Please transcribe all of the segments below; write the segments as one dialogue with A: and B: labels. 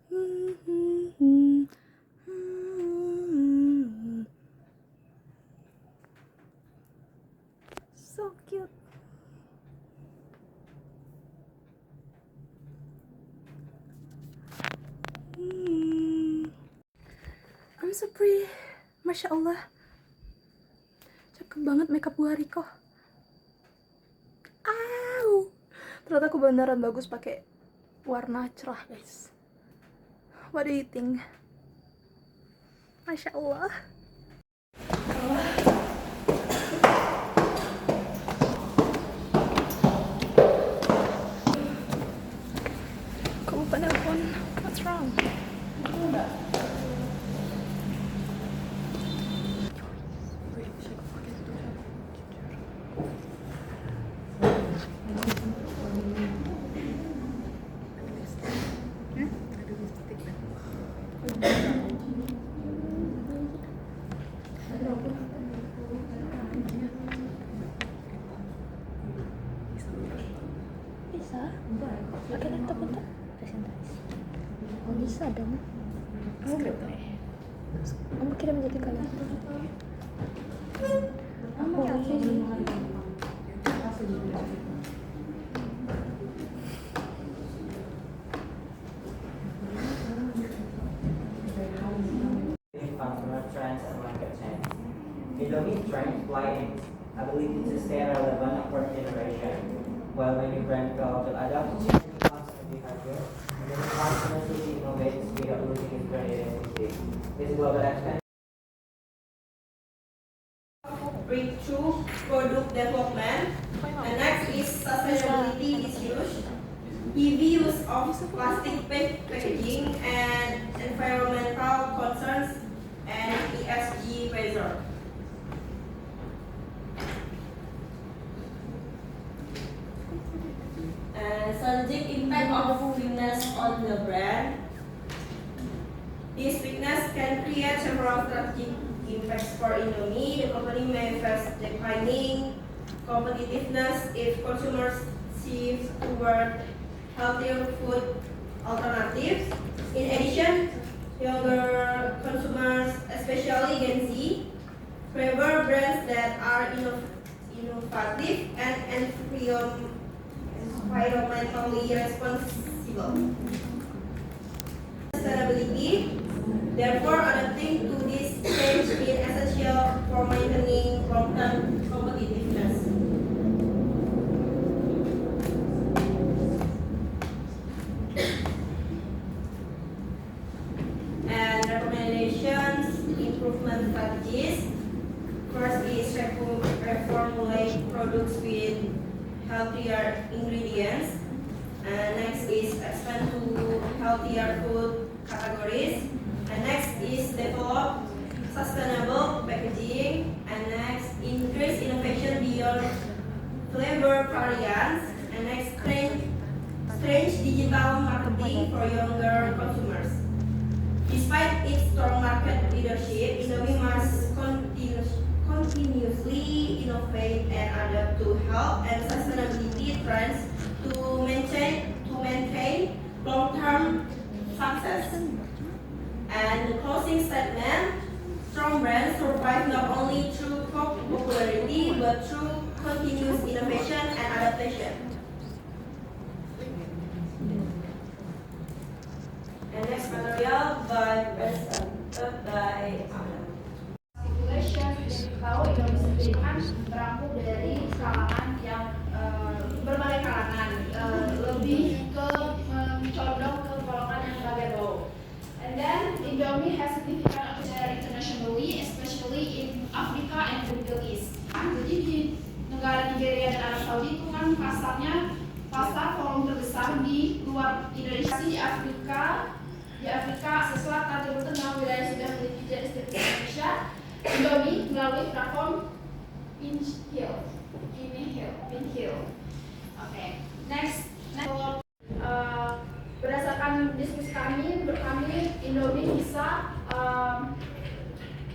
A: So cute. I'm so pretty. Masya Allah. Cakep banget makeup Bu Hariko. Au. Ternyata aku beneran bagus pakai warna cerah, guys. What do you think? Masya Allah. Kok lupa nelpon? What's wrong? Bisa? Pakai laptop untuk presentasi. Oh bisa dong. Kamu kirim jadi kalian.
B: Consumer trends and market trends. Indomie trend flying ability to stay relevant across generation, while many brands fail to adapt to changing consumer behavior. Many consumers will innovate without losing its brand identity. This global expansion.
C: Breakthrough product development. The next is sustainability issues. EV use of plastic packaging and environmental concerns and ESG pressure. And strategic impact of weakness on the brand. This weakness can create several strategic impacts for Indomie. The company may face declining competitiveness if consumers shift toward healthier food alternatives. In addition, younger consumers, especially Gen Z, favor brands that are innovative and environmentally responsible. Sustainability. Therefore, adapting to this change is essential for maintaining long-term competitiveness. And recommendations, improvement strategies. First is reformulate products with healthier ingredients. And next is expand to healthier food categories. And next is develop sustainable packaging. And next, increase innovation beyond flavor variants. And next, strange digital marketing for younger consumers. Despite its strong market leadership, Indomie must continuously innovate and adapt to health and sustainability trends to maintain long-term success. And the closing statement, strong brands survive not only through popularity but through continuous innovation and adaptation. And next material presented by Amanda.
D: Stipulation kita tahu Indonesia sendiri kan merangkum dari kalangan yang berbagai kalangan, lebih ke mencondong ke golongan yang bagian low. And then Indomie has significant share internationally, especially in Africa and the Middle East. Jadi di negara Nigeria dan Arab Saudi itu kan pasar volume terbesar di luar Indonesia, di Afrika Selatan, Timur Tengah, wilayah sudah memiliki jenis Indonesia. Indomie melalui platform Pinhill. Oke. Next. Berdasarkan diskusi kami, Indomie bisa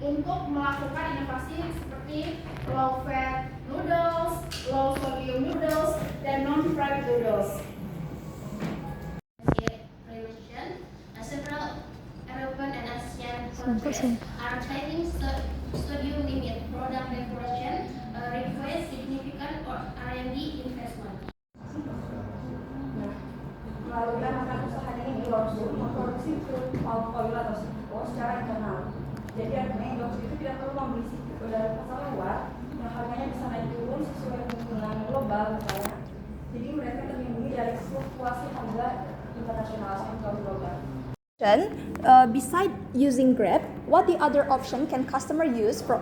D: untuk melakukan inovasi seperti low fat noodles, low sodium noodles, dan non fried noodles. Prevention.
E: Advertising studio limit product decoration requires significant R&D investment.
F: Melalui melakukan usaha ini Indofood memproduksi palm oil atau CPO secara internal. Jadi artinya Indofood itu tidak perlu membeli CPO dari pasar luar yang harganya bisa naik turun sesuai kebutuhan global misalnya. Jadi mereka terlindungi dari fluktuasi harga internasional atau global.
A: Beside using Grab, what the other option can customer use for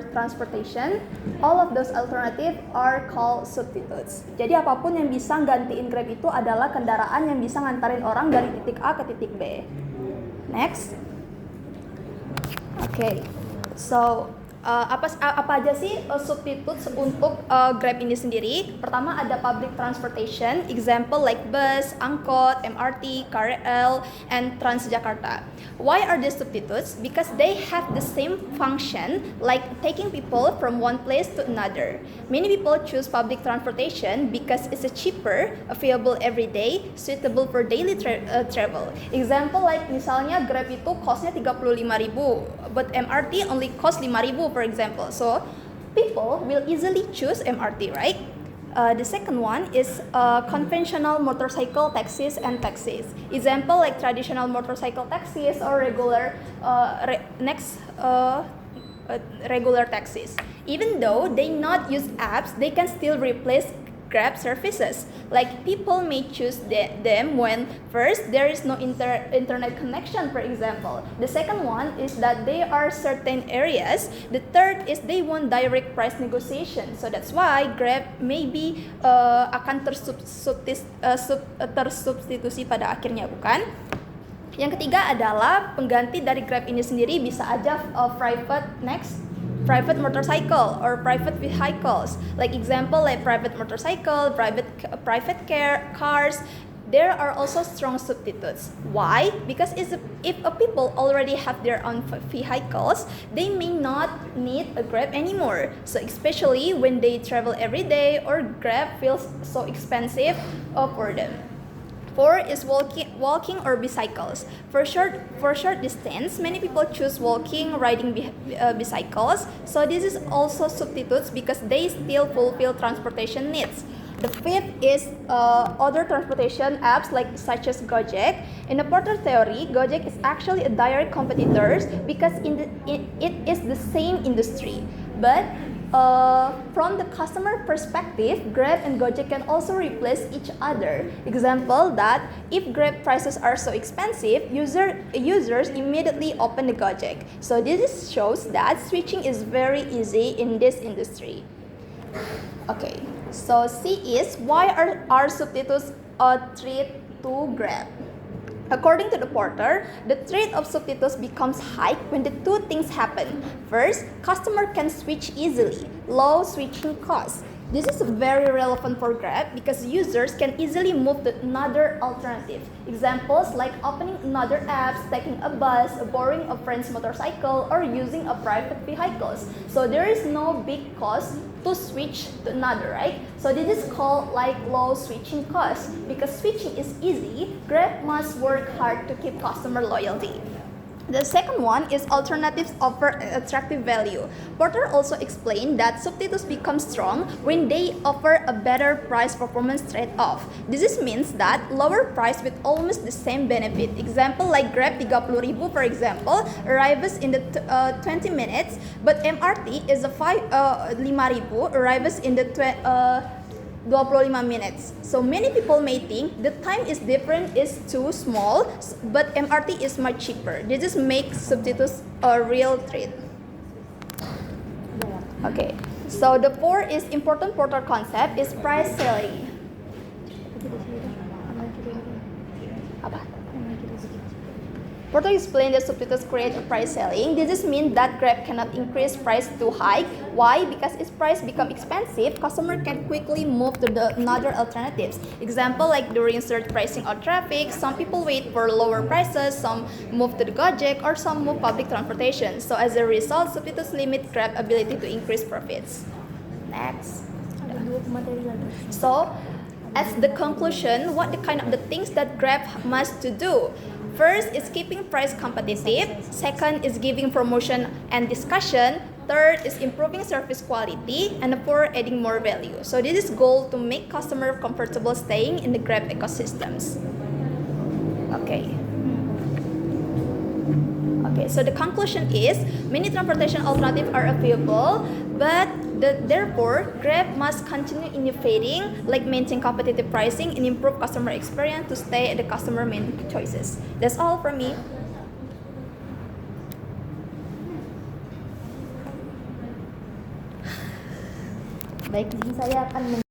A: transportation? All of those alternatives are called substitutes. Jadi apapun yang bisa gantiin Grab itu adalah kendaraan yang bisa ngantarin orang dari titik A ke titik B. Next. Okay. So apa aja sih substitutes untuk Grab ini sendiri? Pertama ada public transportation, example like bus, angkot, MRT, KRL, and Transjakarta. Why are they substitutes? Because they have the same function like taking people from one place to another. Many people choose public transportation because it's cheaper, available every day, suitable for daily travel. Example like misalnya Grab itu costnya 35.000, but MRT only cost 5.000 for example. So people will easily choose MRT, right? The second one is conventional motorcycle taxis and taxis. Example like traditional motorcycle taxis or regular regular taxis. Even though they not use apps, they can still replace Grab services. Like people may choose them when first there is no internet connection, for example. The second one is that they are certain areas. The third is they want direct price negotiation. So that's why Grab maybe akan tersubstitusi pada akhirnya, bukan? Yang ketiga adalah pengganti dari Grab ini sendiri bisa aja private motorcycle or private vehicles. Like example like private motorcycle, private cars. There are also strong substitutes. Why? Because if a people already have their own vehicles, they may not need a Grab anymore. So especially when they travel every day or Grab feels so expensive for them. 4 is walking or bicycles. For short distance, many people choose walking, riding bicycles. So this is also substitutes because they still fulfill transportation needs. The fifth is other transportation apps such as Gojek. In the Porter theory, Gojek is actually a direct competitor because it is the same industry. But from the customer perspective, Grab and Gojek can also replace each other. Example that if Grab prices are so expensive, users immediately open the Gojek. So this shows that switching is very easy in this industry. Okay, so C is why are substitutes a threat to Grab? According to the Porter, the threat of substitutes becomes high when the two things happen. First, customer can switch easily, low switching costs. This is very relevant for Grab because users can easily move to another alternative. Examples like opening another app, taking a bus, borrowing a friend's motorcycle, or using a private vehicles. So there is no big cost to switch to another, right? So this is called like low switching cost. Because switching is easy, Grab must work hard to keep customer loyalty. The second one is alternatives offer attractive value. Porter also explained that substitutes become strong when they offer a better price-performance trade-off. This means that lower price with almost the same benefit. Example like Grab 30.000 for example arrives in the 20 minutes, but MRT is a 5.000 arrives in the 25 minutes. So many people may think the time is different is too small, but MRT is much cheaper. This just makes substitutes a real threat. Okay, so the 4 is important Porter concept is price selling. Porter explained that substitutes create a price selling. This just means that Grab cannot increase price too high. Why? Because its price become expensive, customer can quickly move to the another alternatives. Example like during surge pricing or traffic, some people wait for lower prices, some move to the Gojek, or some move public transportation. So as a result, substitutes limit Grab ability to increase profits. Next. So, as the conclusion, what the kind of the things that Grab must to do? First is keeping price competitive. Second is giving promotion and discussion. Third is improving service quality. And the fourth, adding more value. So this is goal to make customer comfortable staying in the Grab ecosystems. Okay. Okay, so the conclusion is many transportation alternatives are available, but therefore Grab must continue innovating, like maintain competitive pricing and improve customer experience to stay at the customer main choices. That's all from me. Baik, jadi saya akan